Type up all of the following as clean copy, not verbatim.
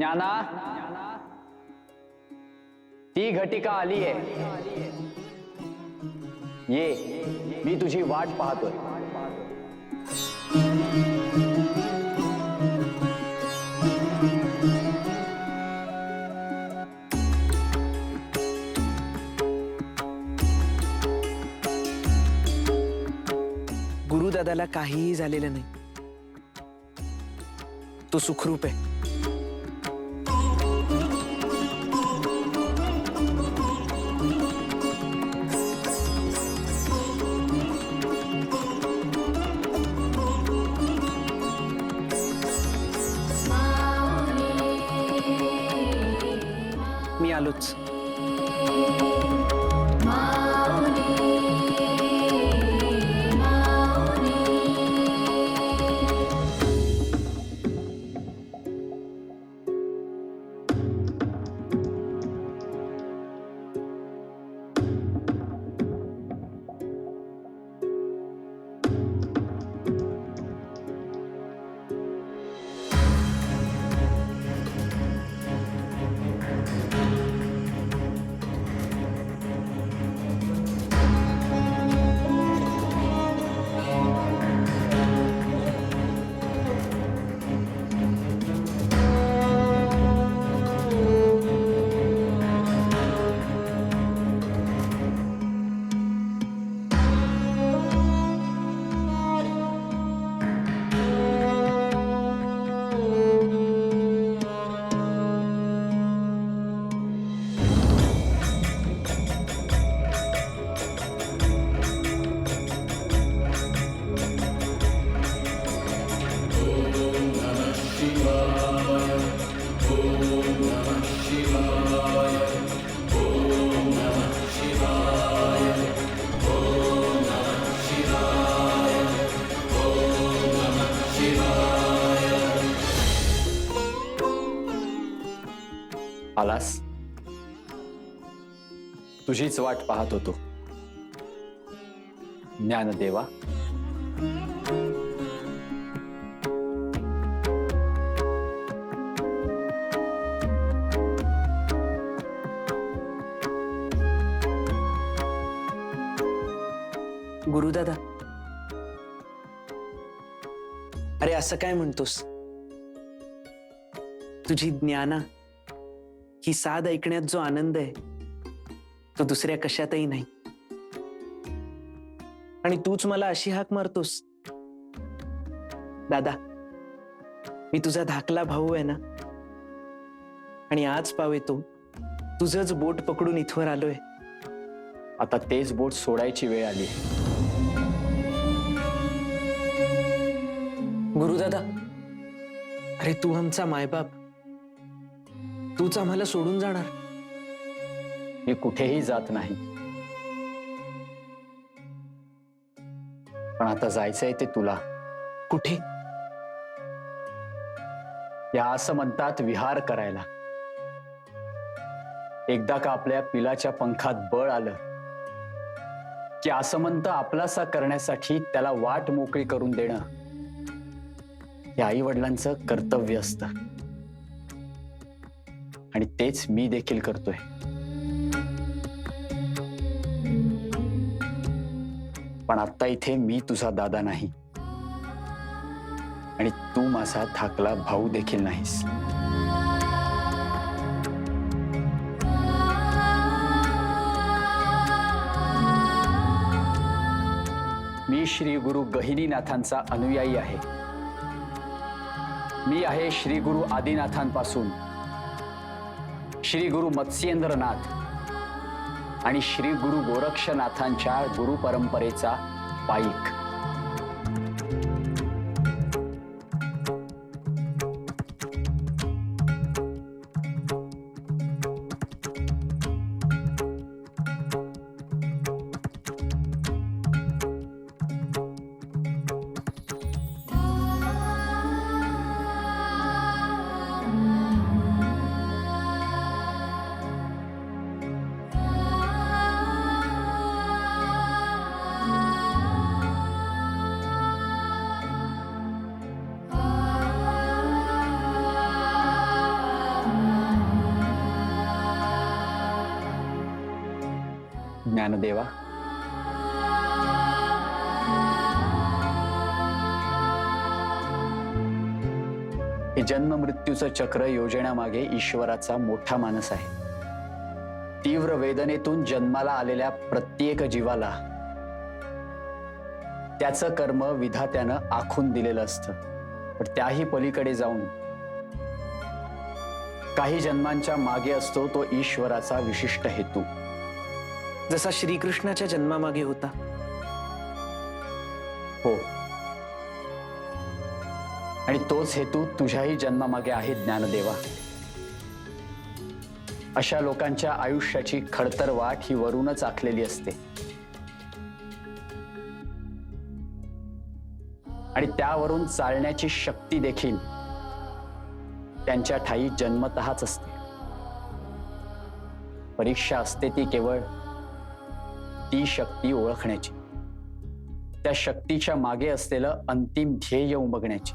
ज्ञाना, ती घटिका आली आहे. ये, मी तुझी वाट पाहतोय. गुरुदादाला काहीही झालेलं नाही. तो सुखरूप आहे. मी आलोच. आलास. तुझीच वाट पाहत होतो ज्ञानदेवा. गुरुदादा, अरे असं काय म्हणतोस? तुझी ज्ञाना, ही साध ऐकण्यात जो आनंद आहे तो दुसऱ्या कशातही नाही. आणि तूच मला अशी हाक मारतोस. दादा, मी तुझा धाकला भाऊ आहे ना. आणि आज पावे तो तुझंच बोट पकडून इथवर आलोय. आता तेच बोट सोडायची वेळ आली. गुरुदादा, अरे तू आमचा मायबाप, तूच आम्हाला सोडून जाणार? मी कुठेही जात नाही, पण आता जायचंय ते तुला. कुठे? या असं म्हणतात विहार करायला. एकदा का आपल्या पिलाच्या पंखात बळ आलं की आसमंत आपलासा करण्यासाठी त्याला वाट मोकळी करून देणं हे आई वडिलांचं कर्तव्य असतं. आणि तेच मी देखील करतोय. पण आता इथे मी तुझा दादा नाही आणि तू माझा धाकला भाऊ देखील नाहीस. मी श्री गुरु गहिनीनाथांचा अनुयायी आहे. मी आहे श्री गुरु आदिनाथांपासून श्री गुरु मत्स्येंद्रनाथ आणि श्री गुरु गोरक्षनाथांच्या गुरु परंपरेचा पाईक. ज्ञानदेवा. हे जन्म मृत्यूचं चक्र योजण्यामागे ईश्वराचा मोठा मानस आहे. तीव्र वेदनेतून जन्माला आलेल्या प्रत्येक जीवाला त्याचं कर्म विधात्यानं आखून दिलेलं असतं. पण त्याही पलीकडे जाऊन काही जन्मांच्या मागे असतो तो ईश्वराचा विशिष्ट हेतू. जसा श्रीकृष्णाच्या जन्मामागे होता. हो, आणि तोच हेतू तुझ्याही जन्मामागे आहे ज्ञानदेवा. अशा लोकांच्या आयुष्याची खडतर वाट ही वरूनच आखलेली असते आणि त्यावरून चालण्याची शक्ती देखील त्यांच्या ठायी जन्मतःच असते. परीक्षा असते ती केवळ ती शक्ती ओळखण्याची, त्या शक्तीच्या मागे असलेलं अंतिम ध्येय उमगण्याची.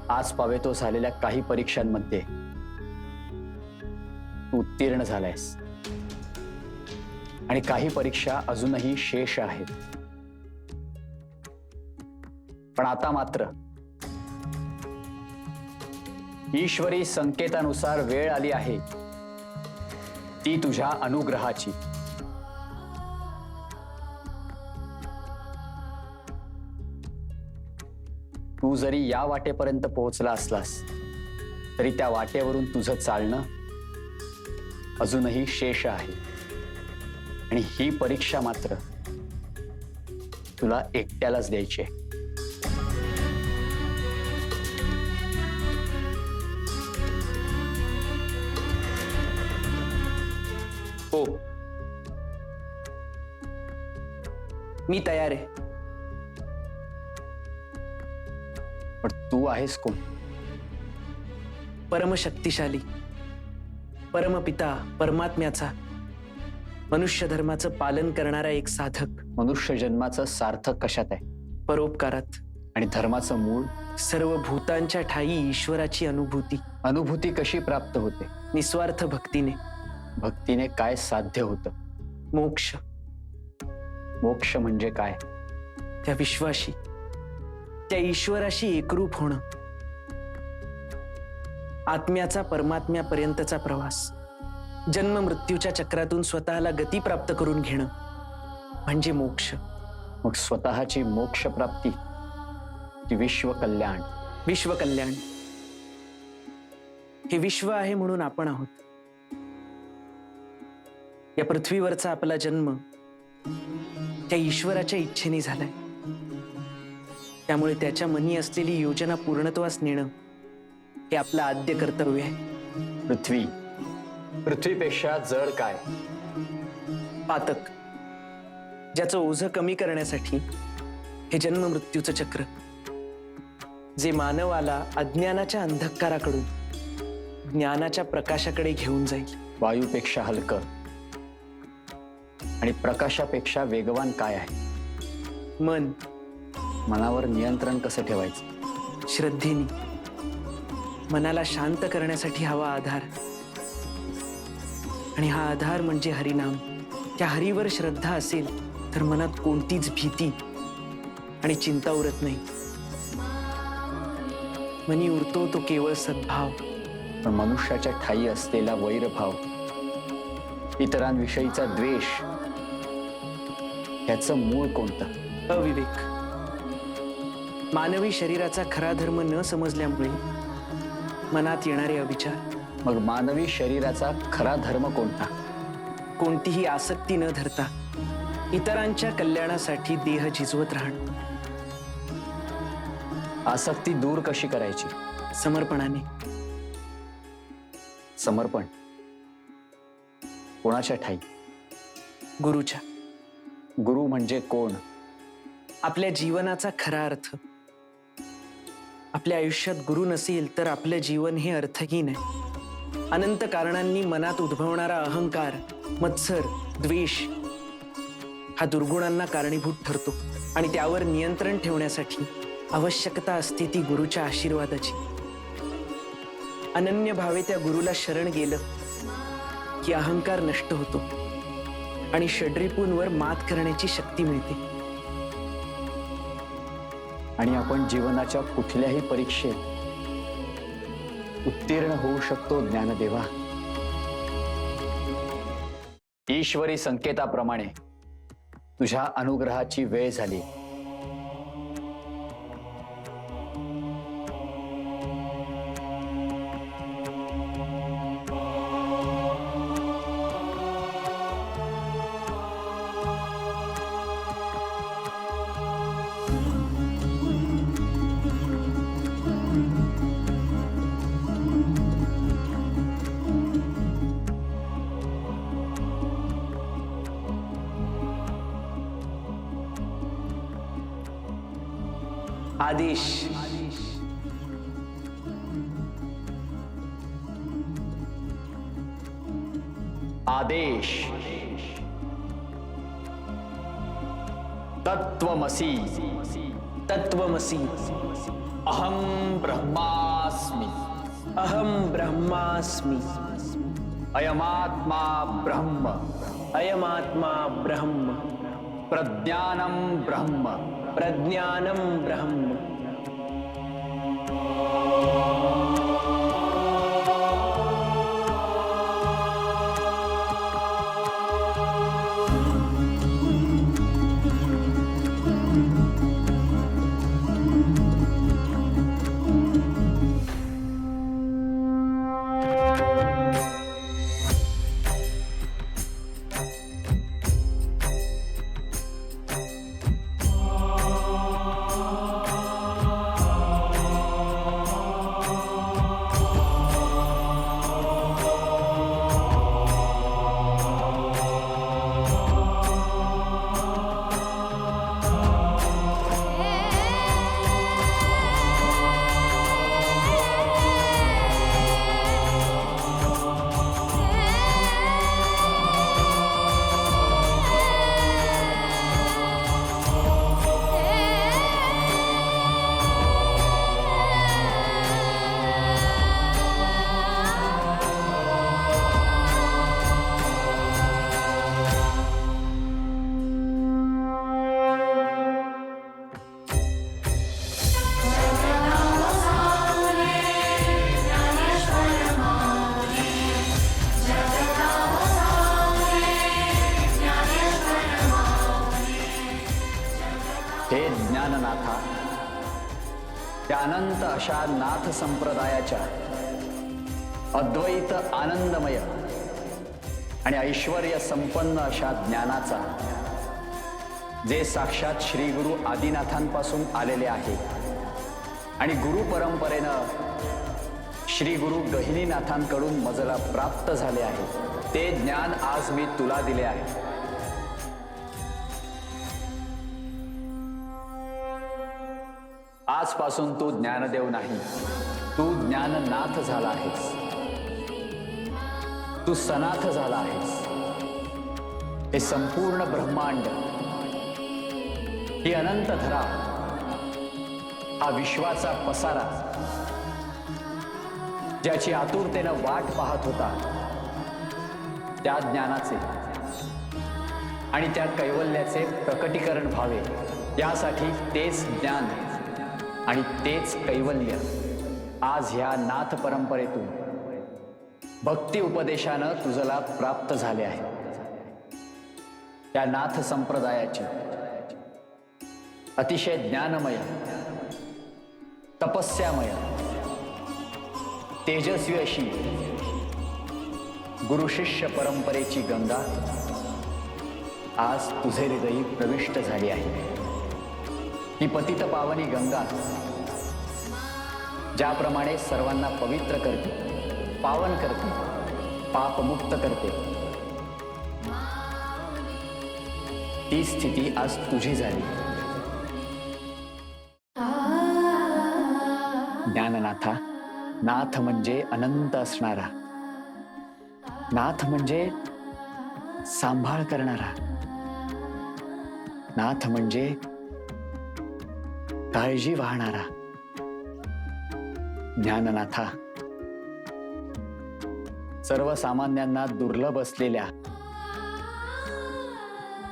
आज पावेतो झालेल्या काही परीक्षांमध्ये तू उत्तीर्ण झालायस आणि काही परीक्षा अजूनही शेष आहेत. पण आता मात्र ईश्वरी संकेतानुसार वेळ आली आहे ती तुझ्या अनुग्रहाची. तू जरी या वाटेपर्यंत पोहोचला असलास तरी त्या वाटेवरून तुझं चालणं अजूनही शेष आहे आणि ही परीक्षा मात्र तुला एकट्यालाच द्यायची आहे. हो, मी तयार आहे. पण तू आहेस कोण? परमशक्तिशाली परमपिता परमात्म्याचा मनुष्य धर्माचं पालन करणारा एक साधक. मनुष्य जन्माचं सार्थक कशात आहे? परोपकारात. आणि धर्माचं मूळ? सर्व भूतांच्या ठायी ईश्वराची अनुभूती. अनुभूती कशी प्राप्त होते? निस्वार्थ भक्तीने. भक्तीने काय साध्य होतं? मोक्ष. मोक्ष म्हणजे काय? त्या विश्वाशी, त्या ईश्वराशी एकरूप होणं. आत्म्याचा परमात्म्यापर्यंतचा प्रवास. जन्म मृत्यूच्या चक्रातून स्वतःला गती प्राप्त करून घेणं म्हणजे मोक्ष. मग स्वतःची मोक्ष प्राप्ती की विश्व कल्याण? विश्वकल्याण. हे विश्व आहे म्हणून आपण आहोत. या पृथ्वीवरचा आपला जन्म त्या ईश्वराच्या इच्छेने झालाय. त्यामुळे त्याच्या मनी असलेली योजना पूर्णत्वास नेणं हे आपलं आद्य कर्तव्य आहे. पृथ्वी, पृथ्वीपेक्षा जड काय? पातक, ज्याचं ओझं कमी करण्यासाठी हे जन्म मृत्यूचं चक्र, जे मानवाला अज्ञानाच्या अंधकाराकडून ज्ञानाच्या प्रकाशाकडे घेऊन जाईल. वायूपेक्षा हलकं आणि प्रकाशापेक्षा वेगवान काय आहे? मन. मनावर नियंत्रण कसं ठेवायचं? श्रद्धेने. मनाला शांत करण्यासाठी हवा आधार, आणि हा आधार म्हणजे हरिनाम. त्या हरीवर श्रद्धा असेल तर मनात कोणतीच भीती आणि चिंता उरत नाही. मनी उरतो तो केवळ सद्भाव. पण मनुष्याच्या ठायी असलेला वैरभाव, इतरांविषयीचा द्वेष, याचं मूळ कोणतं? अविवेक. मानवी शरीराचा खरा धर्म न समजल्यामुळे मनात येणारे अविचार. मग मानवी शरीराचा खरा धर्म कोणता? कोणतीही आसक्ती न धरता इतरांच्या कल्याणासाठी देह झिजवत राहणं. आसक्ती दूर कशी करायची? समर्पणाने. समर्पण कोणाच्या ठाई? गुरुच्या. गुरु म्हणजे कोण? आपल्या जीवनाचा खरा अर्थ. आपल्या आयुष्यात गुरु नसेल तर आपलं जीवन हे अर्थहीन आहे. अनंत कारणांनी मनात उद्भवणारा अहंकार, मत्सर, द्वेष हा दुर्गुणांना कारणीभूत ठरतो आणि त्यावर नियंत्रण ठेवण्यासाठी आवश्यकता असते ती गुरुच्या आशीर्वादाची. अनन्य भावे त्या गुरुला शरण गेलं की अहंकार नष्ट होतो आणि षड्रिपूंवर मात करण्याची शक्ती मिळते. आणि आपण जीवनाच्या कुठल्याही परीक्षेत उत्तीर्ण होऊ शकतो ज्ञानदेवा. ईश्वरी संकेताप्रमाणे तुझ्या अनुग्रहाची वेळ झाली. आदेश. आदेश. तत्वमसी. तत्वमसी. अहम ब्रह्मास्मि. अहम ब्रह्मास्मि. अयमात्मा ब्रह्म. अयमात्मा ब्रह्म. प्रज्ञानम ब्रह्म. प्रज्ञानम ब्रह्म. हे ज्ञाननाथा, त्या अनंत अशा नाथ संप्रदायाच्या अद्वैत आनंदमय आणि ऐश्वर्य संपन्न अशा ज्ञानाचा, जे साक्षात श्री गुरु आदिनाथांपासून आलेले आहे आणि गुरु परंपरेनं श्री गुरु गहिनीनाथांकडून मजला प्राप्त झाले आहे, ते ज्ञान आज मी तुला दिले आहे. आजपासून तू ज्ञानदेव नाही, तू ज्ञाननाथ झाला आहेस. तू सनाथ झाला आहेस. हे संपूर्ण ब्रह्मांड, ही अनंत धरा, हा विश्वाचा पसारा, ज्याची आतुरतेनं वाट पाहत होता, त्या ज्ञानाचे आणि त्या कैवल्याचे प्रकटीकरण व्हावे, यासाठी तेच ज्ञान आणि तेच कैवल्य आज ह्या नाथ परंपरेतून भक्ती उपदेशानं तुझला प्राप्त झाले आहे. त्या नाथ संप्रदायाची अतिशय ज्ञानमय, तपस्यामय, तेजस्वी अशी गुरु शिष्य परंपरेची गंगा आज तुझे हृदयी प्रविष्ट झाली आहे. ही पतित पावनी गंगा ज्याप्रमाणे सर्वांना पवित्र करते, पावन करते, पापमुक्त करते, ती स्थिती आज तुझी झाली. ज्ञाननाथा, नाथ म्हणजे अनंत असणारा, नाथ म्हणजे सांभाळ करणारा, नाथ म्हणजे काळजी वाहणारा. ज्ञाननाथा, सर्वसामान्यांना दुर्लभ असलेल्या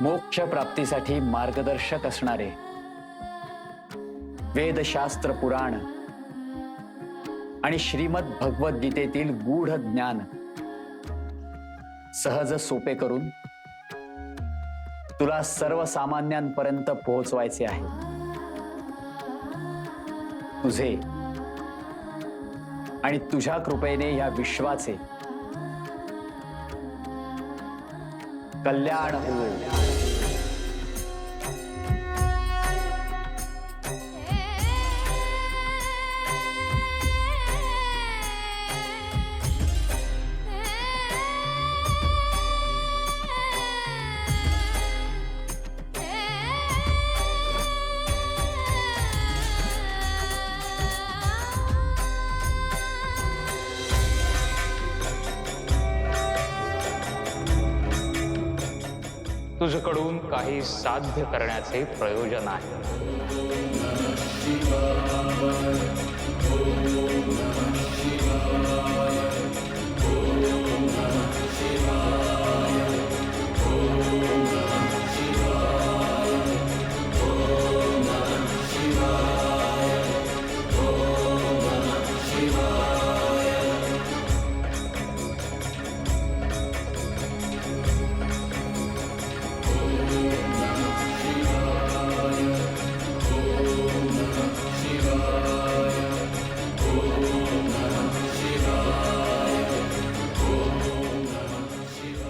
मोक्ष प्राप्तीसाठी मार्गदर्शक असणारे वेदशास्त्र पुराण आणि श्रीमद भगवद्गीतेतील गूढ ज्ञान सहज सोपे करून तुला सर्वसामान्यांपर्यंत पोहोचवायचे आहे. तुझे आणि तुझ्या कृपेने या विश्वाचे कल्याण हो. तुझकडून काही साध्य करण्याचे प्रयोजन आहे.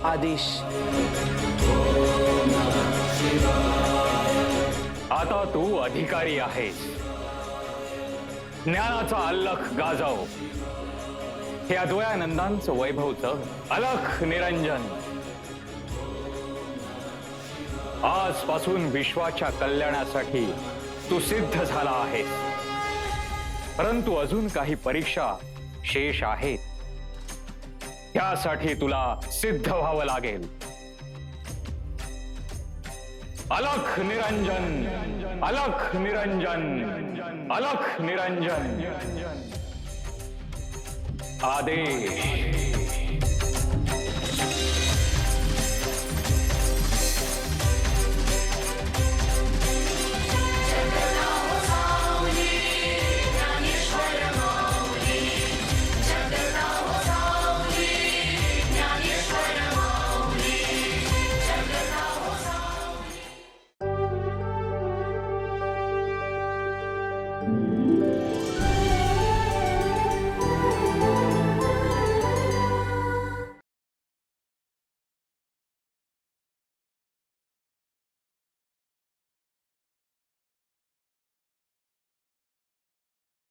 आदेश. आता तू अधिकारी आहेस. ज्ञानाचा अल्लख गाजव. हे अद्वयानंदांचं वैभवचं अलख निरंजन. आजपासून विश्वाच्या कल्याणासाठी तू सिद्ध झाला आहेस. परंतु अजून काही परीक्षा शेष आहेत. त्यासाठी तुला सिद्ध व्हावं लागेल. अलख निरंजन, अलख निरंजन, अलख निरंजन. आदेश.